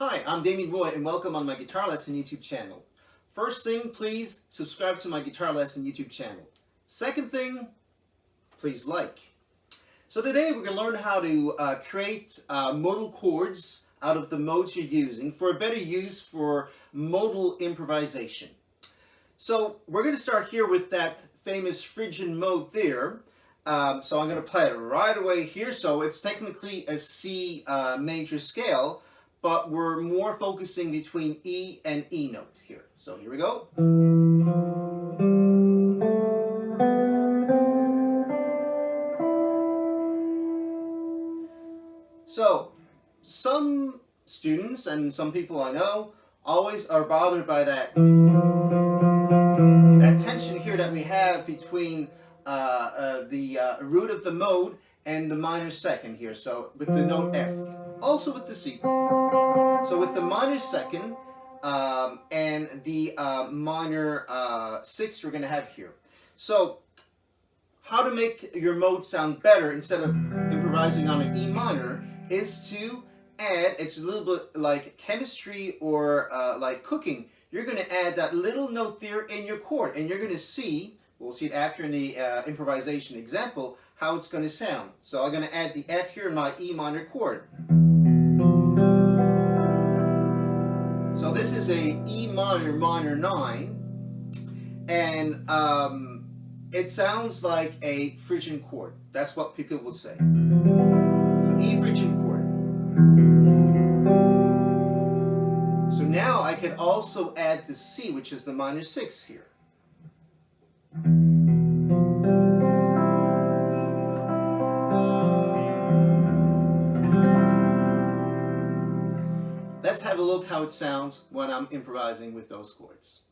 Hi, I'm Damien Roy and welcome on my Guitar Lesson YouTube channel. First thing, please subscribe to my Guitar Lesson YouTube channel. Second thing, please like. So today we're going to learn how to create modal chords out of the modes you're using for a better use for modal improvisation. So we're going to start here with that famous Phrygian mode there. So I'm going to play it right away here. So it's technically a C major scale, but we're more focusing between E and E note here. So here we go. So some students and some people I know always are bothered by that tension here that we have between the root of the mode and the minor second here. So with the note F, also with the C. So with the minor second and the minor sixth we're going to have here. So how to make your mode sound better instead of improvising on an E minor is to add, it's a little bit like chemistry or like cooking. You're going to add that little note there in your chord, and you're going to see, we'll see it after in the improvisation example, how it's going to sound. So I'm going to add the F here in my E minor chord. So this is a E minor minor 9, and it sounds like a Phrygian chord. That's what people would say. So E Phrygian chord. So now I could also add the C, which is the minor 6 here. Let's have a look how it sounds when I'm improvising with those chords.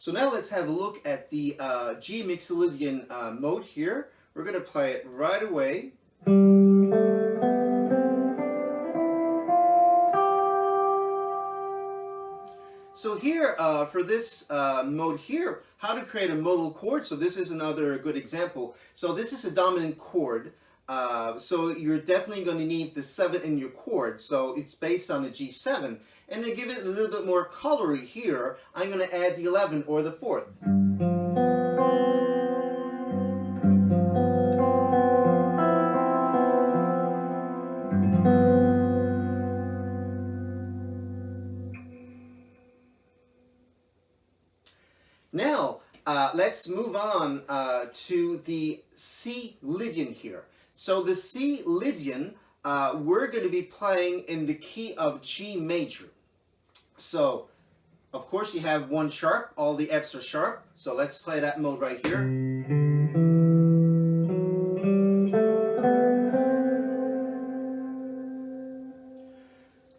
So now let's have a look at the G Mixolydian mode here. We're going to play it right away. So here, for this mode here, how to create a modal chord. So this is another good example. So this is a dominant chord. So you're definitely going to need the 7 in your chord. So it's based on the G7. And to give it a little bit more colory here, I'm going to add the 11 or the 4th. Now, let's move on to the C Lydian here. So the C Lydian, we're going to be playing in the key of G major. So, of course, you have 1 sharp. All the Fs are sharp. So let's play that mode right here.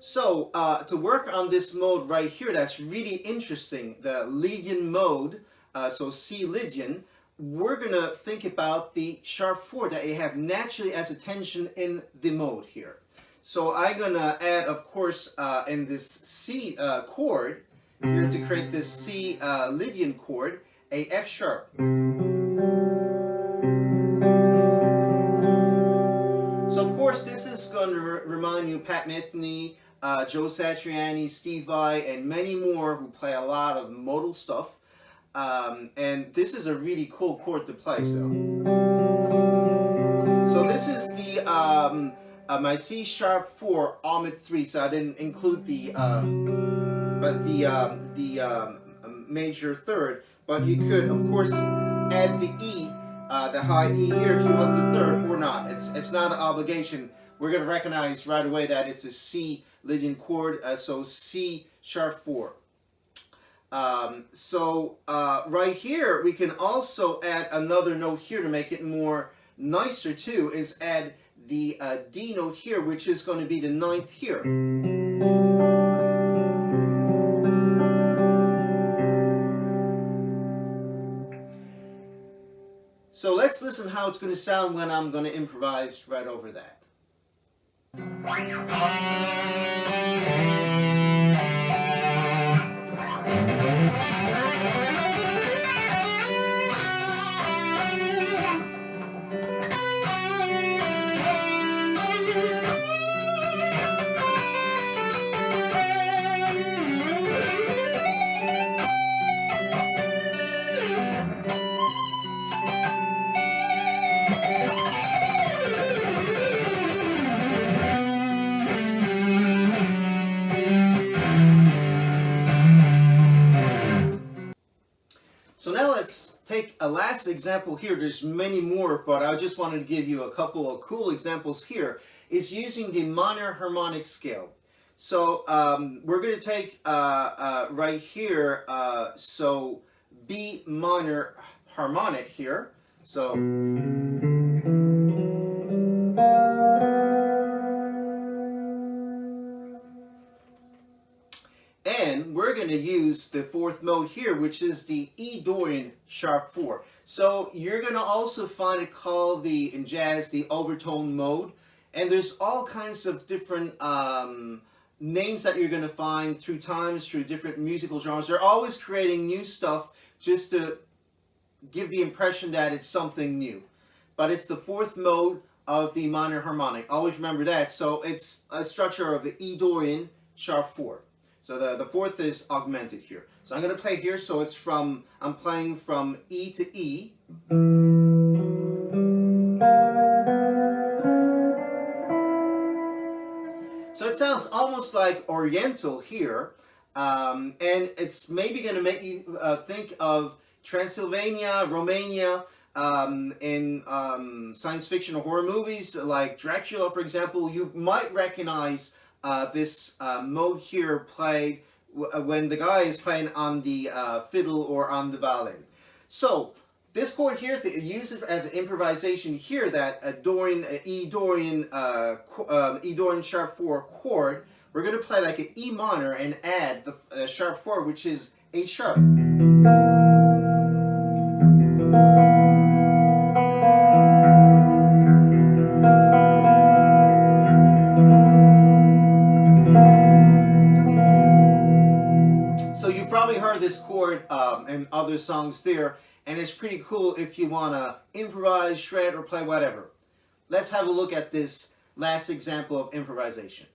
So, to work on this mode right here, that's really interesting, the Lydian mode, so C Lydian, we're going to think about the sharp 4 that you have naturally as a tension in the mode here. So I'm going to add, of course, in this C chord, here to create this C Lydian chord, a F sharp. So of course this is going to remind you of Pat Metheny, Joe Satriani, Steve Vai, and many more who play a lot of modal stuff. And this is a really cool chord to play. So this is the my C sharp 4 Omit 3. So I didn't include the major 3rd, but you could of course add the E, the high E here if you want the 3rd or not. It's not an obligation. we're going to recognize right away that it's a C leading chord, so C sharp 4. Right here, we can also add another note here to make it more nicer too, is add the D note here, which is going to be the 9th here. So let's listen how it's going to sound when I'm going to improvise right over that. So now let's take a last example here. There's many more, but I just wanted to give you a couple of cool examples here. Is using the minor harmonic scale. So we're going to take right here, so B minor harmonic here. So and we're going to use the 4th mode here, which is the E Dorian sharp 4. So you're going to also find it called in jazz the overtone mode. And there's all kinds of different names that you're going to find through times, through different musical genres. They're always creating new stuff just to give the impression that it's something new. But it's the 4th mode of the minor harmonic. Always remember that. So it's a structure of E Dorian sharp 4. So the 4th is augmented here. So I'm going to play here. So it's I'm playing from E to E. So it sounds almost like Oriental here. And it's maybe going to make you think of Transylvania, Romania, in science fiction or horror movies like Dracula, for example. You might recognize this mode here played when the guy is playing on the fiddle or on the violin. So this chord here, to use it as an improvisation here, that E Dorian sharp 4 chord, we're going to play like an E minor and add the sharp 4, which is A sharp. Heard this chord and other songs there, and it's pretty cool if you want to improvise, shred, or play whatever. Let's have a look at this last example of improvisation.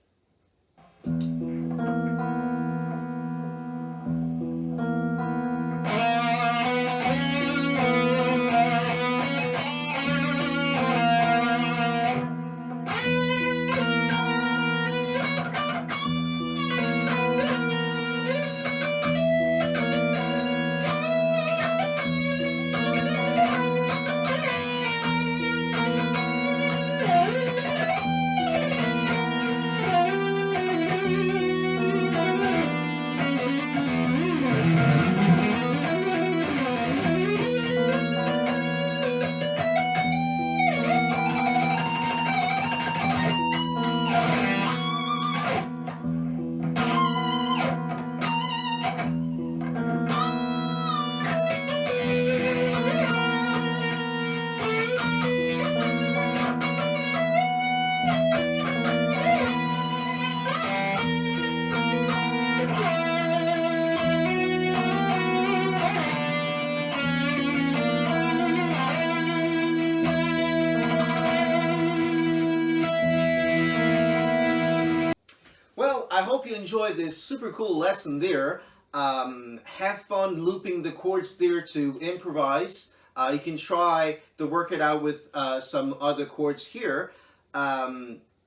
I hope you enjoyed this super cool lesson there. Have fun looping the chords there to improvise. You can try to work it out with some other chords here.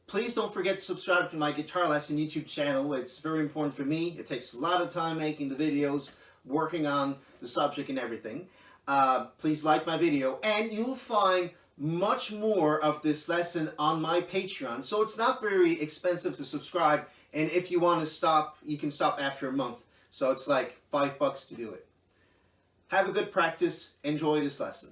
Please don't forget to subscribe to my Guitar Lesson YouTube channel. It's very important for me. It takes a lot of time making the videos, working on the subject and everything. Please like my video, and you'll find much more of this lesson on my Patreon. So it's not very expensive to subscribe. And if you want to stop, you can stop after a month. So it's like $5 to do it. Have a good practice. Enjoy this lesson.